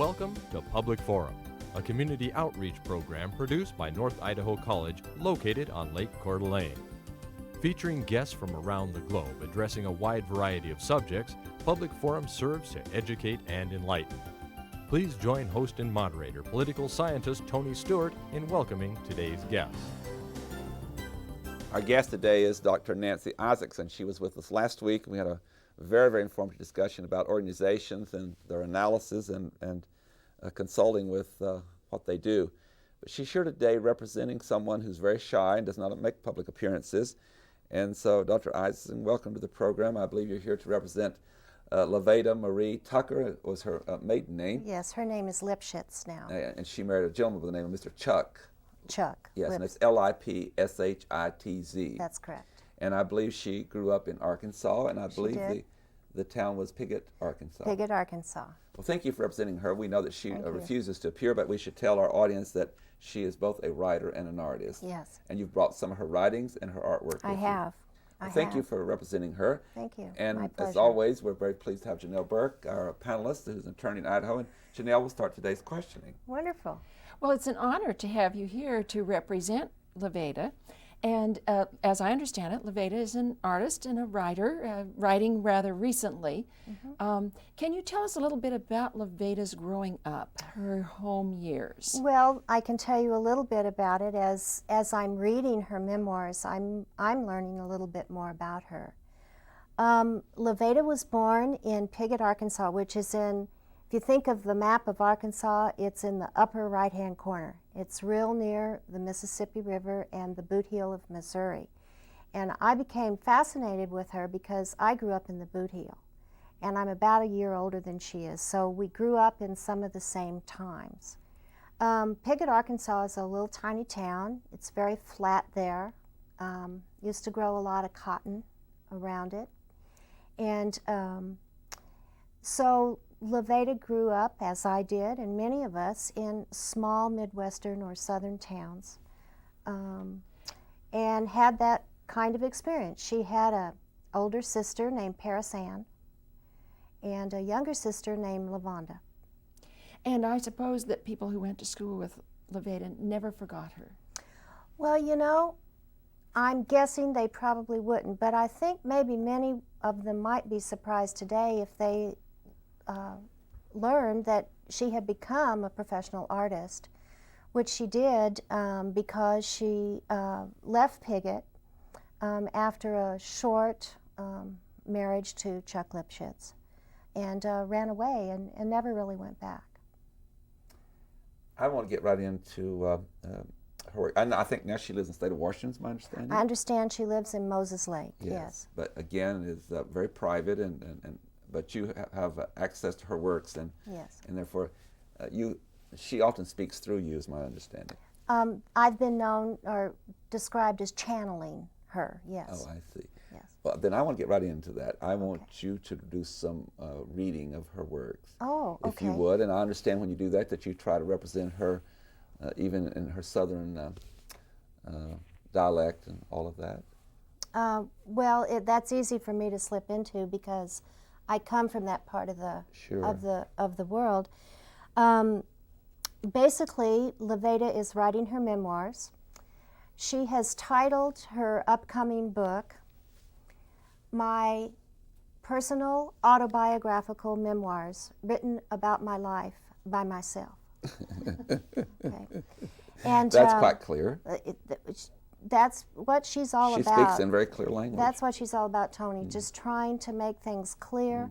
Welcome to Public Forum, a community outreach program produced by North Idaho College located on Lake Coeur d'Alene. Featuring guests from around the globe addressing a wide variety of subjects, Public Forum serves to educate and enlighten. Please join host and moderator, political scientist Tony Stewart, in welcoming today's guest. Our guest today is Dr. Nancy Isaacson. She was with us last week. We had a very, very informative discussion about organizations and their analysis and consulting with what they do. But she's here today representing someone who's very shy and does not make public appearances. And so, Dr. Isaacson, welcome to the program. I believe you're here to represent LaVeda Marie Tucker was her maiden name. Yes, her name is Lipschitz now. And she married a gentleman by the name of Mr. Chuck. Chuck. Yes, and it's Lipschitz. That's correct. And I believe she grew up in Arkansas, and I believe the town was Piggott, Arkansas. Piggott, Arkansas. Well, thank you for representing her. We know that she refuses to appear, but we should tell our audience that she is both a writer and an artist. Yes. And you've brought some of her writings and her artwork with I have. Well, thank you for representing her. Thank you. And my pleasure. as always, we're very pleased to have Janelle Burke, our panelist, who's an attorney in Idaho. And Janelle will start today's questioning. Wonderful. Well, it's an honor to have you here to represent LaVeda. And as I understand it, LaVeda is an artist and a writer, writing rather recently. Mm-hmm. Can you tell us a little bit about LaVeda's growing up, her home years? Well, I can tell you a little bit about it. As I'm reading her memoirs, I'm learning a little bit more about her. LaVeda was born in Piggott, Arkansas, which is in, if you think of the map of Arkansas, it's in the upper right-hand corner. It's real near the Mississippi River and the Boot Heel of Missouri. And I became fascinated with her because I grew up in the Boot Heel. And I'm about a year older than she is, so we grew up in some of the same times. Piggott, Arkansas is a little tiny town. It's very flat there. Used to grow a lot of cotton around it. And so LaVeda grew up, as I did, and many of us, in small Midwestern or Southern towns, and had that kind of experience. She had an older sister named Paris Ann and a younger sister named Lavonda. And I suppose that people who went to school with LaVeda never forgot her. Well, you know, I'm guessing they probably wouldn't, but I think maybe many of them might be surprised today if they learned that she had become a professional artist, which she did because she left Piggott after a short marriage to Chuck Lipschitz and ran away and never really went back. I want to get right into her work. I think now she lives in the state of Washington, is my understanding. I understand she lives in Moses Lake, yes. But again, it's very private, but you have access to her works, and therefore she often speaks through you, is my understanding. I've been known or described as channeling her, yes. Oh, I see. Yes. Well, then I want to get right into that. I want you to do some reading of her works. Oh, okay. If you would, and I understand when you do that you try to represent her even in her southern dialect and all of that. Well, that's easy for me to slip into because I come from that part of the world. Basically, LaVeda is writing her memoirs. She has titled her upcoming book, "My Personal Autobiographical Memoirs Written About My Life by Myself." Okay. And that's quite clear. That's what she's all about. She speaks in very clear language. That's what she's all about, Tony, just trying to make things clear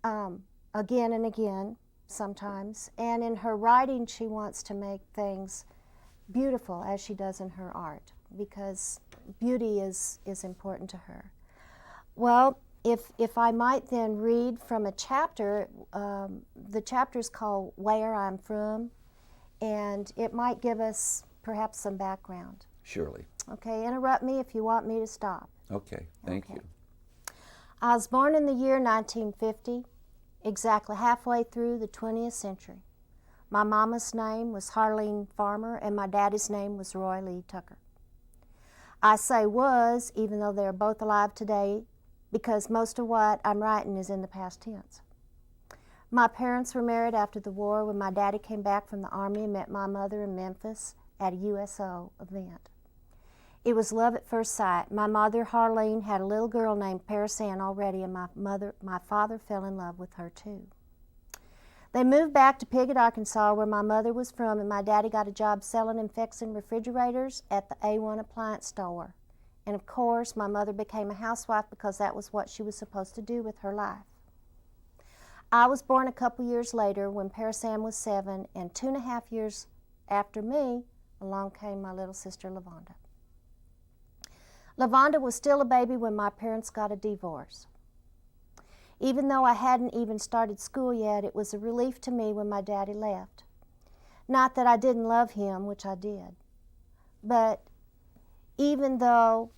again and again sometimes. And in her writing, she wants to make things beautiful, as she does in her art, because beauty is important to her. Well, if I might then read from a chapter, the chapter's called "Where I'm From," and it might give us perhaps some background. Surely. Okay, interrupt me if you want me to stop. Okay, thank you. I was born in the year 1950, exactly halfway through the 20th century. My mama's name was Harleen Farmer, and my daddy's name was Roy Lee Tucker. I say was, even though they're both alive today, because most of what I'm writing is in the past tense. My parents were married after the war when my daddy came back from the Army and met my mother in Memphis at a USO event. It was love at first sight. My mother, Harleen, had a little girl named Paris Ann already, and my father fell in love with her too. They moved back to Piggott, Arkansas, where my mother was from, and my daddy got a job selling and fixing refrigerators at the A1 appliance store. And of course, my mother became a housewife because that was what she was supposed to do with her life. I was born a couple years later when Paris Ann was 7, and 2.5 years after me, along came my little sister, LaVonda. LaVonda was still a baby when my parents got a divorce. Even though I hadn't even started school yet, it was a relief to me when my daddy left. Not that I didn't love him, which I did, but even though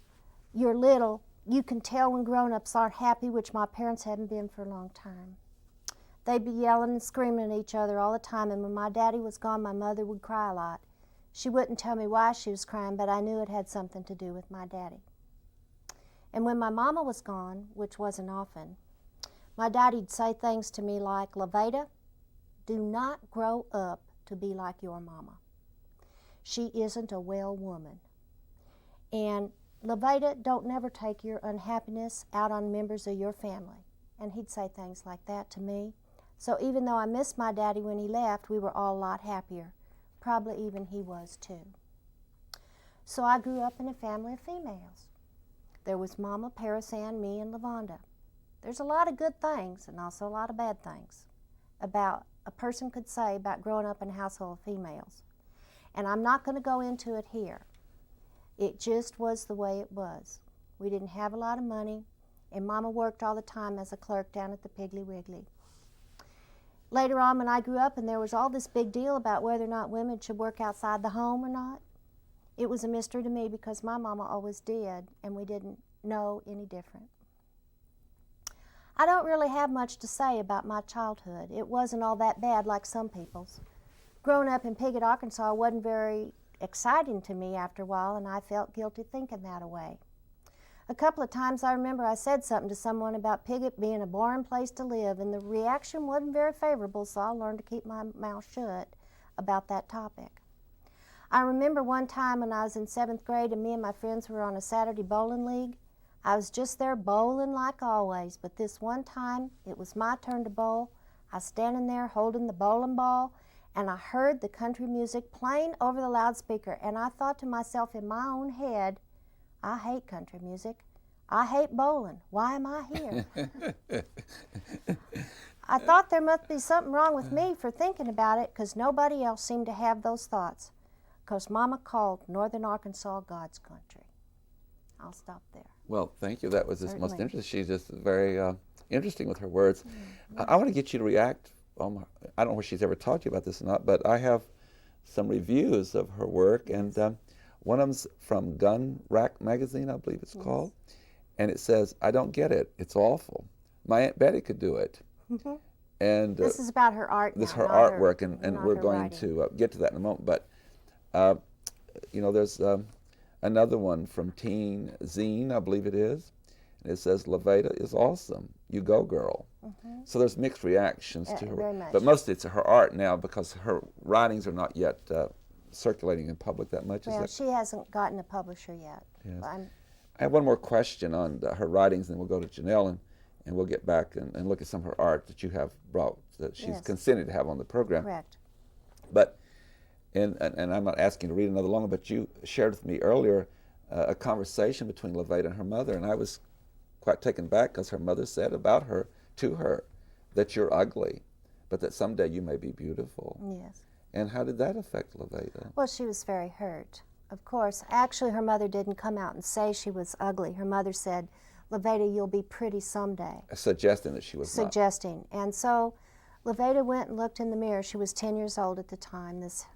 you're little, you can tell when grown-ups aren't happy, which my parents hadn't been for a long time. They'd be yelling and screaming at each other all the time, and when my daddy was gone, my mother would cry a lot. She wouldn't tell me why she was crying, but I knew it had something to do with my daddy. And when my mama was gone, which wasn't often, my daddy'd say things to me like, LaVeda, do not grow up to be like your mama. She isn't a well woman. And LaVeda, don't never take your unhappiness out on members of your family. And he'd say things like that to me. So even though I missed my daddy when he left, we were all a lot happier. Probably even he was too. So I grew up in a family of females. There was Mama, Paris Ann, me, and LaVonda. There's a lot of good things and also a lot of bad things about a person could say about growing up in a household of females. And I'm not going to go into it here. It just was the way it was. We didn't have a lot of money, and Mama worked all the time as a clerk down at the Piggly Wiggly. Later on, when I grew up and there was all this big deal about whether or not women should work outside the home or not, it was a mystery to me because my mama always did, and we didn't know any different. I don't really have much to say about my childhood. It wasn't all that bad like some people's. Growing up in Piggott, Arkansas wasn't very exciting to me after a while, and I felt guilty thinking that away. A couple of times I remember I said something to someone about Piggott being a boring place to live, and the reaction wasn't very favorable, so I learned to keep my mouth shut about that topic. I remember one time when I was in 7th grade and me and my friends were on a Saturday bowling league. I was just there bowling like always, but this one time it was my turn to bowl. I was standing there holding the bowling ball, and I heard the country music playing over the loudspeaker, and I thought to myself in my own head, I hate country music. I hate bowling. Why am I here? I thought there must be something wrong with me for thinking about it because nobody else seemed to have those thoughts. Because Mama called Northern Arkansas God's country. I'll stop there. Well, thank you. That was just most Certainly. interesting. She's just very interesting with her words. I want to get you to react. I don't know if she's ever taught you about this or not, but I have some reviews of her work, and one of them's from Gun Rack Magazine, I believe it's called, and it says, I don't get it. It's awful. My Aunt Betty could do it. And This is about her art. this now, her not artwork, and not we're her going writing. to get to that in a moment. But you know, there's another one from Teen Zine, I believe it is, and it says, LaVeda is awesome. You go, girl. So there's mixed reactions to her, very much. but mostly it's her art now because her writings are not yet circulating in public that much. Well, she hasn't gotten a publisher yet. Yes. But I have one more question on her writings, and then we'll go to Janelle, and we'll get back and look at some of her art that you have brought, that she's Yes. consented to have on the program. correct. But, and I'm not asking you to read another long one, but you shared with me earlier a conversation between LaVeda and her mother, and I was quite taken back because her mother said about her, to her, that you're ugly, but that someday you may be beautiful. Yes. And how did that affect LaVeda? Well, she was very hurt. Of course, actually her mother didn't come out and say she was ugly. Her mother said, LaVeda, you'll be pretty someday. Suggesting that she was Suggesting. And so LaVeda went and looked in the mirror. She was 10 years old at the time this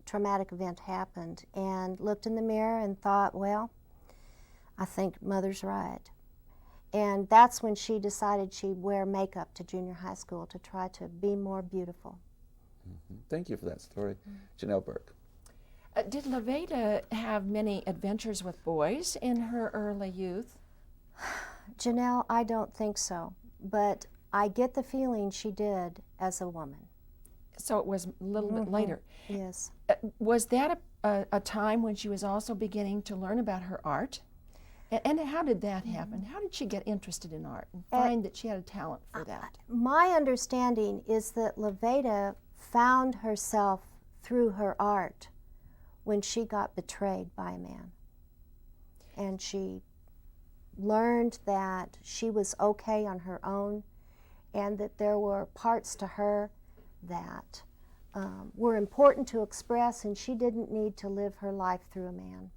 traumatic event happened, and looked in the mirror and thought, well, I think Mother's right. And that's when she decided she'd wear makeup to junior high school to try to be more beautiful. Thank you for that story. Janelle Burke. Did LaVeda have many adventures with boys in her early youth? Janelle, I don't think so. But I get the feeling she did as a woman. So it was a little bit later. Yes. Was that a time when she was also beginning to learn about her art? And how did that happen? How did she get interested in art and find that she had a talent for that? My understanding is that LaVeda found herself through her art when she got betrayed by a man. And she learned that she was okay on her own and that there were parts to her that were important to express, and she didn't need to live her life through a man.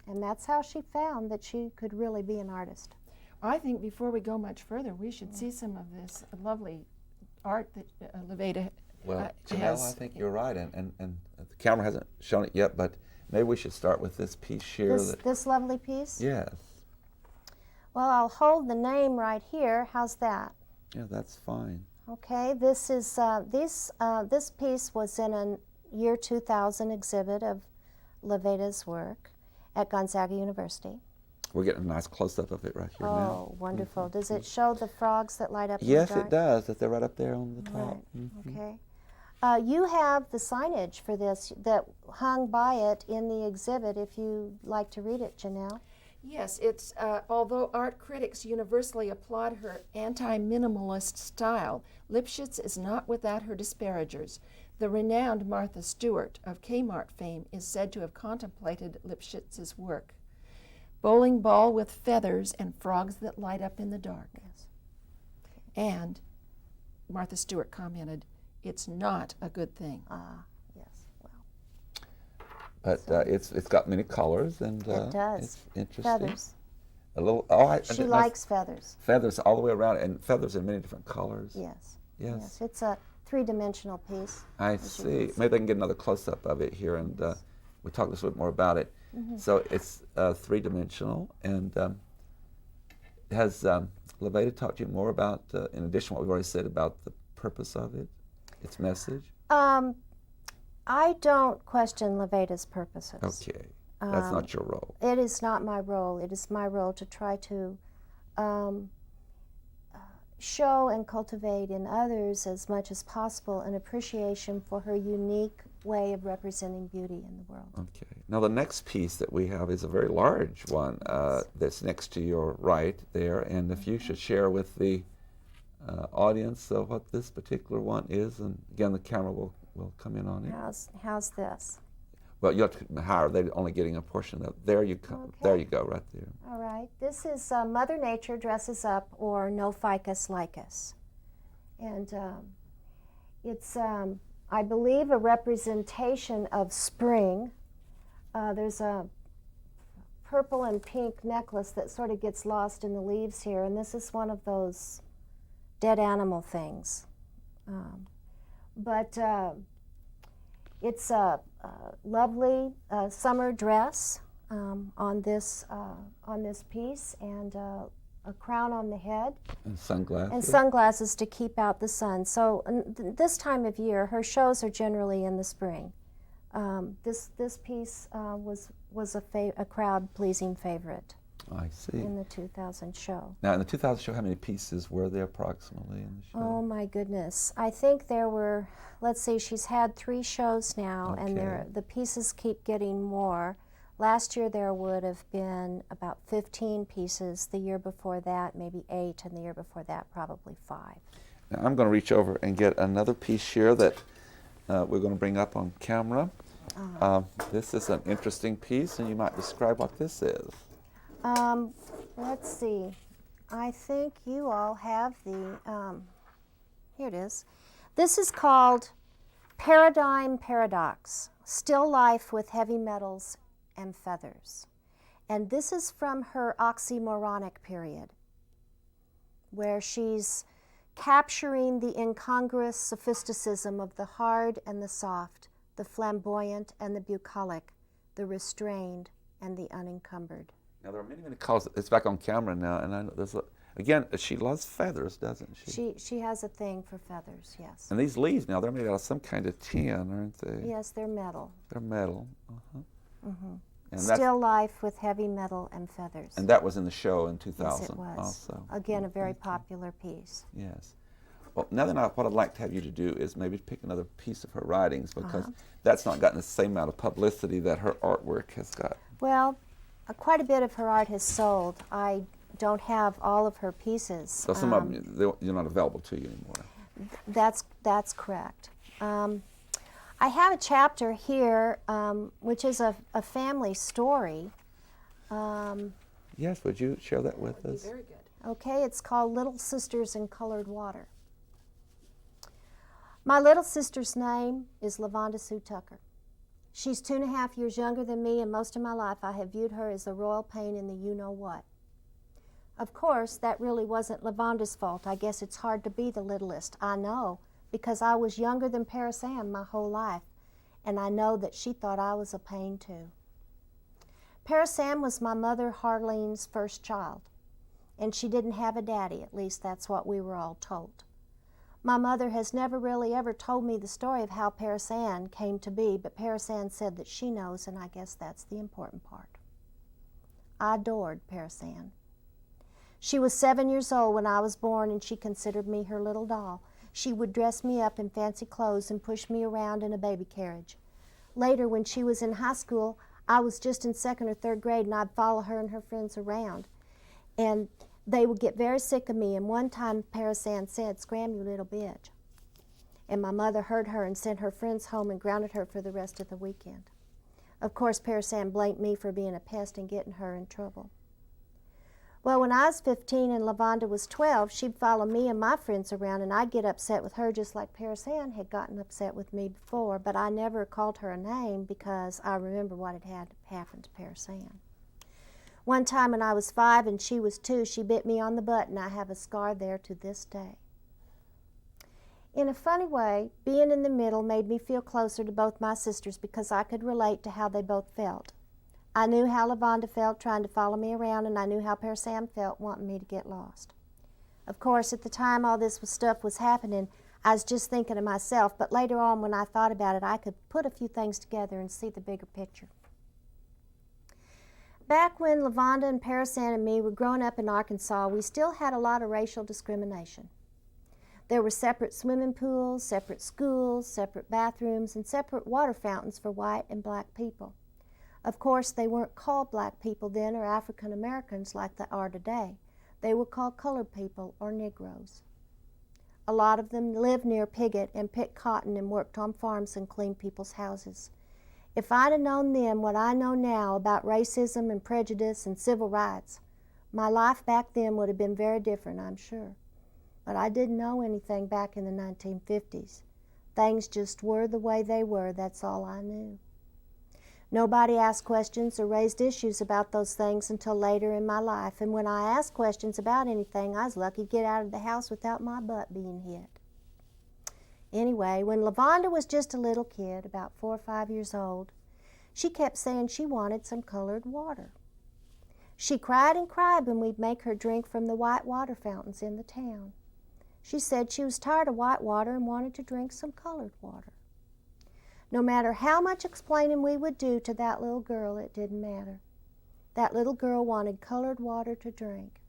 And that's how she found that she could really be an artist. I think before we go much further, we should see some of this lovely art that LaVeda Well, Janelle, has. I think you're right, and the camera hasn't shown it yet, but maybe we should start with this piece here. This lovely piece? Yes. Well, I'll hold the name right here. How's that? Yeah, that's fine. Okay, this is this piece was in a year 2000 exhibit of LaVeda's work at Gonzaga University. We're getting a nice close-up of it right here now. Oh, wonderful. Does it show the frogs that light up Yes, in the dark? it does, that they're right up there on the top. Right, okay. You have the signage for this that hung by it in the exhibit, if you'd like to read it, Janelle. Yes, it's although art critics universally applaud her anti-minimalist style, Lipschitz is not without her disparagers. The renowned Martha Stewart of Kmart fame is said to have contemplated Lipschitz's work. Bowling ball with feathers and frogs that light up in the dark. Yes. And Martha Stewart commented, "It's not a good thing." Ah, yes. Well, But it's got many colors, and it does. it's interesting. Feathers. A little. She likes feathers. Feathers all the way around, and feathers in many different colors. Yes. Yes. It's a three-dimensional piece. I as you see. can Maybe I can get another close-up of it here, and we talk a little bit more about it. So it's three-dimensional, and has LaVeda talked to you more about, in addition to what we've already said about the purpose of it, its message? I don't question LaVeda's purposes. Okay. That's not your role. It is not my role. It is my role to try to show and cultivate in others as much as possible an appreciation for her unique way of representing beauty in the world. Okay. Now the next piece that we have is a very large one that's next to your right there, and if you should share with the audience what this particular one is, and again the camera will come in on it. How's this? Well, you have to hire. They're only getting a portion of. There you come. Okay. There you go, right there. All right. This is Mother Nature Dresses Up, or No Ficus Lycus. And it's, I believe, a representation of spring. There's a purple and pink necklace that sort of gets lost in the leaves here, and this is one of those dead animal things. But it's a lovely summer dress on this piece, and a crown on the head. And sunglasses. And sunglasses to keep out the sun. So this time of year, her shows are generally in the spring. This piece was a crowd-pleasing favorite. I see. In the 2000 show. Now, in the 2000 show, how many pieces were there approximately in the show? Oh my goodness! I think there were. Let's see. She's had 3 shows now, Okay. and the pieces keep getting more. Last year there would have been about 15 pieces. The year before that, maybe 8, and the year before that, probably 5. Now, I'm going to reach over and get another piece here that we're going to bring up on camera. This is an interesting piece, and you might describe what this is. Let's see. I think you all have the, here it is. This is called Paradigm Paradox, Still Life with Heavy Metals and Feathers. And this is from her oxymoronic period, where she's capturing the incongruous sophisticism of the hard and the soft, the flamboyant and the bucolic, the restrained and the unencumbered. Now, there are many, many colors. It's back on camera now, and I know there's again, she loves feathers, doesn't she? She has a thing for feathers, yes. And these leaves now, they're made out of some kind of tin, aren't they? Yes, they're metal. They're metal. And Still Life with Heavy Metal and Feathers. And that was in the show in 2000 yes, it was. also. Again, a very popular piece. Yes. Well, now then, what I'd like to have you to do is maybe pick another piece of her writings, because that's not gotten the same amount of publicity that her artwork has got. Well, quite a bit of her art has sold. I don't have all of her pieces. So some of them, you're not available to you anymore. That's correct. I have a chapter here, which is a family story. Yes, would you share that with us? Very good. Okay, it's called Little Sisters in Colored Water. My little sister's name is LaVeda Sue Tucker. She's 2.5 years younger than me, and most of my life I have viewed her as the royal pain in the you-know-what. Of course, that really wasn't LaVeda's fault. I guess it's hard to be the littlest, I know, because I was younger than Paris Ann my whole life, and I know that she thought I was a pain too. Paris Ann was my mother Harlene's first child, and she didn't have a daddy, at least that's what we were all told. My mother has never really ever told me the story of how Paris Ann came to be, but Paris Ann said that she knows, and I guess that's the important part. I adored Paris Ann. She was 7 years old when I was born, and she considered me her little doll. She would dress me up in fancy clothes and push me around in a baby carriage. Later, when she was in high school, I was just in 2nd or 3rd grade, and I'd follow her and her friends around. And they would get very sick of me, and one time Paris Ann said, "Scram, you little bitch." And my mother heard her and sent her friends home and grounded her for the rest of the weekend. Of course, Paris Ann blamed me for being a pest and getting her in trouble. Well, when I was 15 and LaVeda was 12, she'd follow me and my friends around, and I'd get upset with her just like Paris Ann had gotten upset with me before, but I never called her a name because I remember what had happened to Paris Ann. One time when I was 5 and she was 2, she bit me on the butt, and I have a scar there to this day. In a funny way, being in the middle made me feel closer to both my sisters because I could relate to how they both felt. I knew how LaVeda felt trying to follow me around, and I knew how Paris Ann felt wanting me to get lost. Of course, at the time all this stuff was happening, I was just thinking to myself, but later on when I thought about it, I could put a few things together and see the bigger picture. Back when LaVeda and Paris Ann and me were growing up in Arkansas, we still had a lot of racial discrimination. There were separate swimming pools, separate schools, separate bathrooms, and separate water fountains for white and black people. Of course, they weren't called black people then or African Americans like they are today. They were called colored people or Negroes. A lot of them lived near Piggott and picked cotton and worked on farms and cleaned people's houses. If I'd have known then what I know now about racism and prejudice and civil rights, my life back then would have been very different, I'm sure. But I didn't know anything back in the 1950s. Things just were the way they were, that's all I knew. Nobody asked questions or raised issues about those things until later in my life, and when I asked questions about anything, I was lucky to get out of the house without my butt being hit. Anyway, when LaVeda was just a little kid, about 4 or 5 years old, she kept saying she wanted some colored water. She cried and cried when we'd make her drink from the white water fountains in the town. She said she was tired of white water and wanted to drink some colored water. No matter how much explaining we would do to that little girl, it didn't matter. That little girl wanted colored water to drink.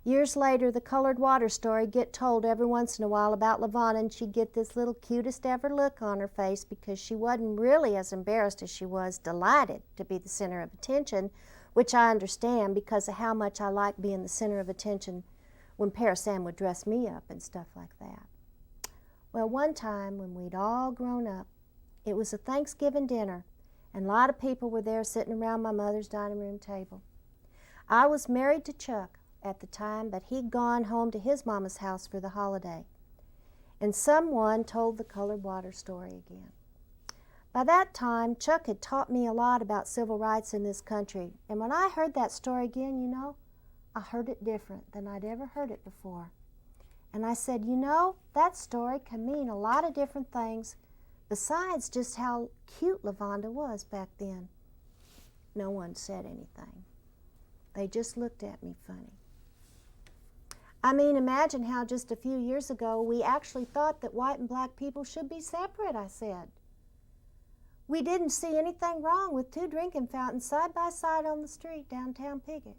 Years later, the colored water story get told every once in a while about LaVeda, and she'd get this little cutest ever look on her face because she wasn't really as embarrassed as she was delighted to be the center of attention, which I understand because of how much I like being the center of attention when Paris Ann would dress me up and stuff like that. Well, one time when we'd all grown up, it was a Thanksgiving dinner, and a lot of people were there sitting around my mother's dining room table. I was married to Chuck at the time, but he'd gone home to his mama's house for the holiday. And someone told the colored water story again. By that time, Chuck had taught me a lot about civil rights in this country, and when I heard that story again, I heard it different than I'd ever heard it before. And I said, that story can mean a lot of different things besides just how cute LaVeda was back then. No one said anything. They just looked at me funny. I mean, imagine how just a few years ago we actually thought that white and black people should be separate, I said. We didn't see anything wrong with 2 drinking fountains side by side on the street downtown Piggott.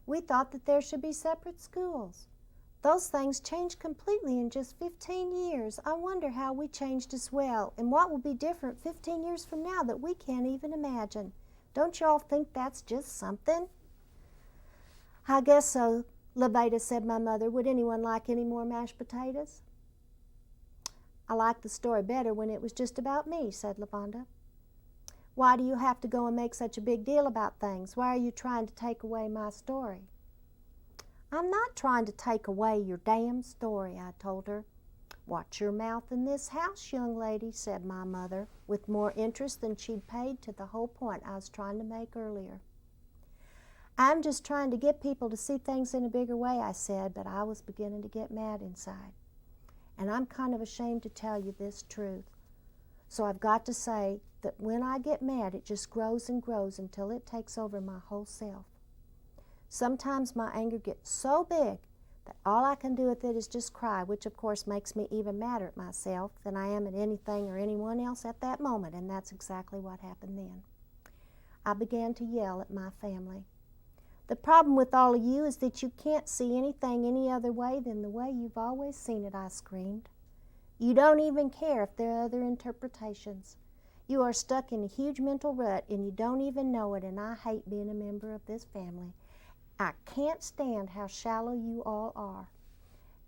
We thought that there should be separate schools. Those things changed completely in just 15 years. I wonder how we changed as well, and what will be different 15 years from now that we can't even imagine. Don't y'all think that's just something? I guess so, LaVeda, said my mother. Would anyone like any more mashed potatoes? I liked the story better when it was just about me, said LaVonda. Why do you have to go and make such a big deal about things? Why are you trying to take away my story? I'm not trying to take away your damn story, I told her. Watch your mouth in this house, young lady, said my mother, with more interest than she'd paid to the whole point I was trying to make earlier. I'm just trying to get people to see things in a bigger way, I said, but I was beginning to get mad inside. And I'm kind of ashamed to tell you this truth. So I've got to say that when I get mad, it just grows and grows until it takes over my whole self. Sometimes my anger gets so big that all I can do with it is just cry, which of course makes me even madder at myself than I am at anything or anyone else at that moment, and that's exactly what happened then. I began to yell at my family. The problem with all of you is that you can't see anything any other way than the way you've always seen it, I screamed. You don't even care if there are other interpretations. You are stuck in a huge mental rut and you don't even know it, and I hate being a member of this family. I can't stand how shallow you all are.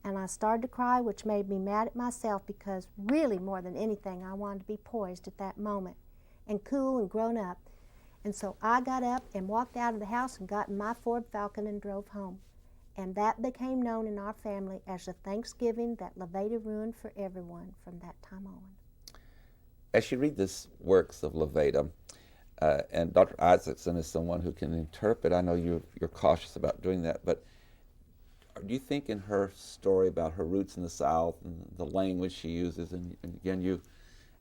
And I started to cry, which made me mad at myself because really more than anything I wanted to be poised at that moment and cool and grown up. And so I got up and walked out of the house and got in my Ford Falcon and drove home. And that became known in our family as the Thanksgiving that LaVeda ruined for everyone from that time on. As you read this works of LaVeda, and Dr. Isaacson is someone who can interpret, I know you're cautious about doing that, but do you think in her story about her roots in the South and the language she uses, and again, you,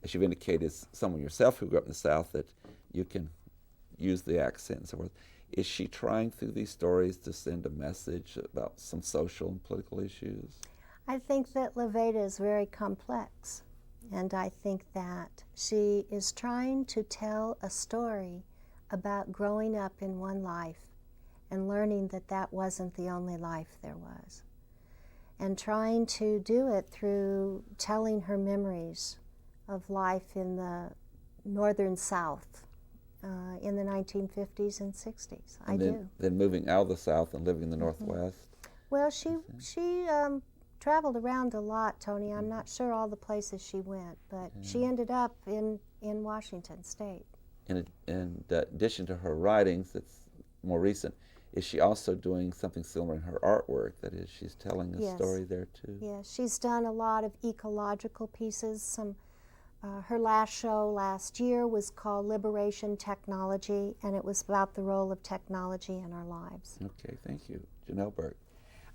as you've indicated, as someone yourself who grew up in the South, that you can use the accent and so forth, is she trying through these stories to send a message about some social and political issues? I think that LaVeda is very complex, and I think that she is trying to tell a story about growing up in one life and learning that that wasn't the only life there was, and trying to do it through telling her memories of life in the northern South in the 1950s and 60s. Then moving out of the South and living in the Northwest? Well, she traveled around a lot, Tony. I'm not sure all the places she went, but she ended up in Washington State. In addition to her writings, that's more recent, is she also doing something similar in her artwork? That is, she's telling a story there too? Yes, she's done a lot of ecological pieces. Her last show last year was called Liberation Technology, and it was about the role of technology in our lives. Okay, thank you. Janelle Burke.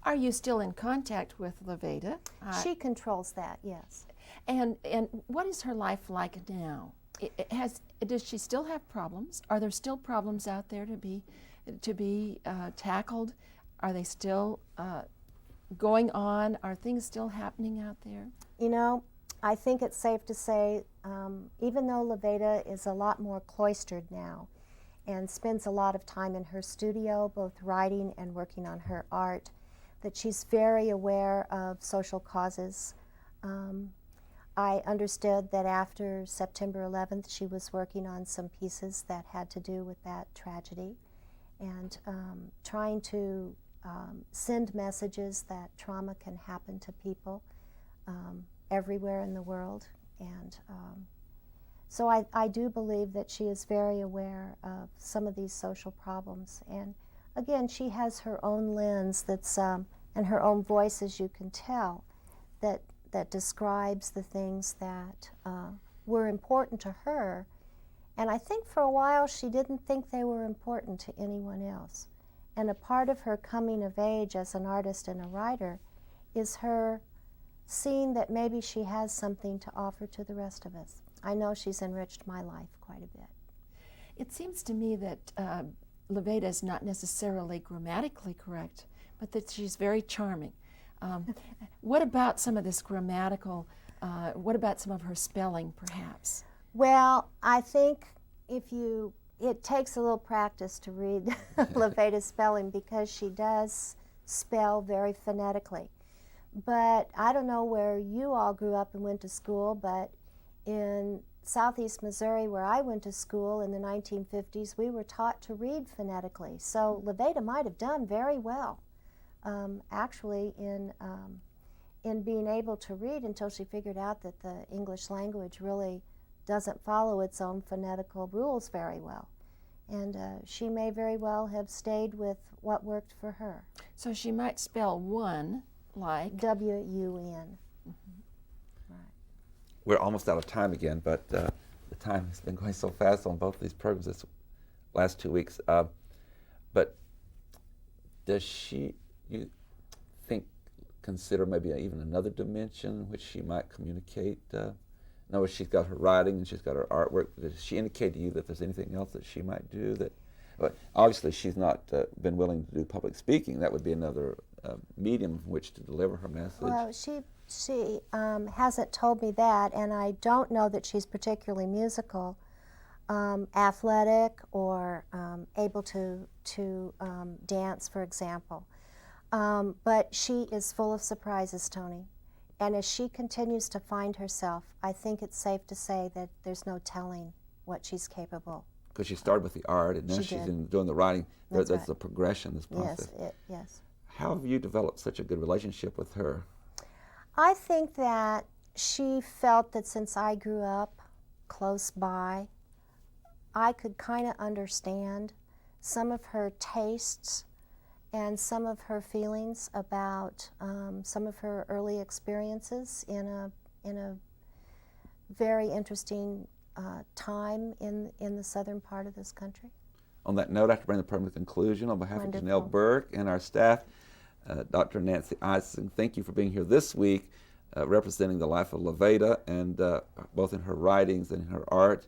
Are you still in contact with LaVeda? She controls that, yes. And what is her life like now? Does she still have problems? Are there still problems out there to be tackled? Are they still going on? Are things still happening out there? You know, I think it's safe to say, even though LaVeda is a lot more cloistered now and spends a lot of time in her studio, both writing and working on her art, that she's very aware of social causes. I understood that after September 11th, she was working on some pieces that had to do with that tragedy and trying to send messages that trauma can happen to people everywhere in the world. And so I do believe that she is very aware of some of these social problems. And again, she has her own lens that's, and her own voice, as you can tell, that describes the things that were important to her. And I think for a while she didn't think they were important to anyone else. And a part of her coming of age as an artist and a writer is her seeing that maybe she has something to offer to the rest of us. I know she's enriched my life quite a bit. It seems to me that LaVeda is not necessarily grammatically correct, but that she's very charming. What about some of this grammatical, what about some of her spelling, perhaps? Well, I think it takes a little practice to read LaVeda's spelling because she does spell very phonetically. But I don't know where you all grew up and went to school, but in southeast Missouri, where I went to school in the 1950s, we were taught to read phonetically. So LaVeda might have done very well, actually, in being able to read until she figured out that the English language really doesn't follow its own phonetical rules very well. And she may very well have stayed with what worked for her. So she might spell one like W-U-N. We're almost out of time again, but the time has been going so fast on both of these programs this last 2 weeks. But does she, you think, consider maybe even another dimension in which she might communicate? No, she's got her writing and she's got her artwork. Does she indicate to you that there's anything else that she might do? That, well, obviously, she's not been willing to do public speaking. That would be another medium in which to deliver her message. Well, she hasn't told me that, and I don't know that she's particularly musical, athletic, or able to dance, for example. But she is full of surprises, Tony. And as she continues to find herself, I think it's safe to say that there's no telling what she's capable. Because she started with the art, and now she's doing the writing. That's right. the progression, this process. Yes. How have you developed such a good relationship with her? I think that she felt that since I grew up close by, I could kind of understand some of her tastes and some of her feelings about some of her early experiences in a very interesting time in the southern part of this country. On that note, I have to bring the program to conclusion. On behalf Wonderful. of Janelle Burke and our staff, Dr. Nancy Isaacson, thank you for being here this week, representing the life of LaVeda, and both in her writings and in her art.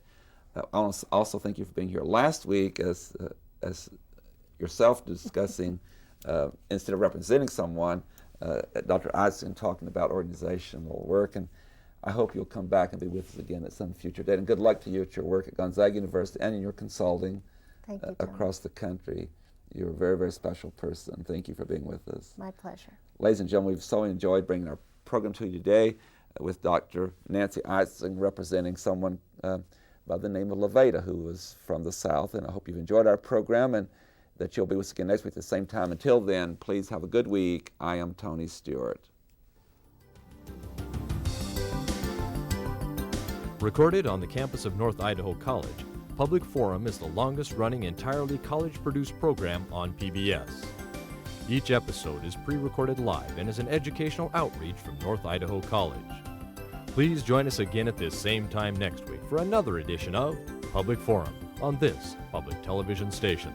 I also thank you for being here last week as yourself discussing, instead of representing someone, Dr. Isaacson talking about organizational work. And I hope you'll come back and be with us again at some future date. And good luck to you at your work at Gonzaga University and in your consulting across the country. You're a very, very special person. Thank you for being with us. My pleasure. Ladies and gentlemen, we've so enjoyed bringing our program to you today with Dr. Nancy Isaacson, representing someone by the name of LaVeda, who was from the South. And I hope you've enjoyed our program and that you'll be with us again next week at the same time. Until then, please have a good week. I am Tony Stewart. Recorded on the campus of North Idaho College, Public Forum is the longest-running entirely college-produced program on PBS. Each episode is pre-recorded live and is an educational outreach from North Idaho College. Please join us again at this same time next week for another edition of Public Forum on this public television station.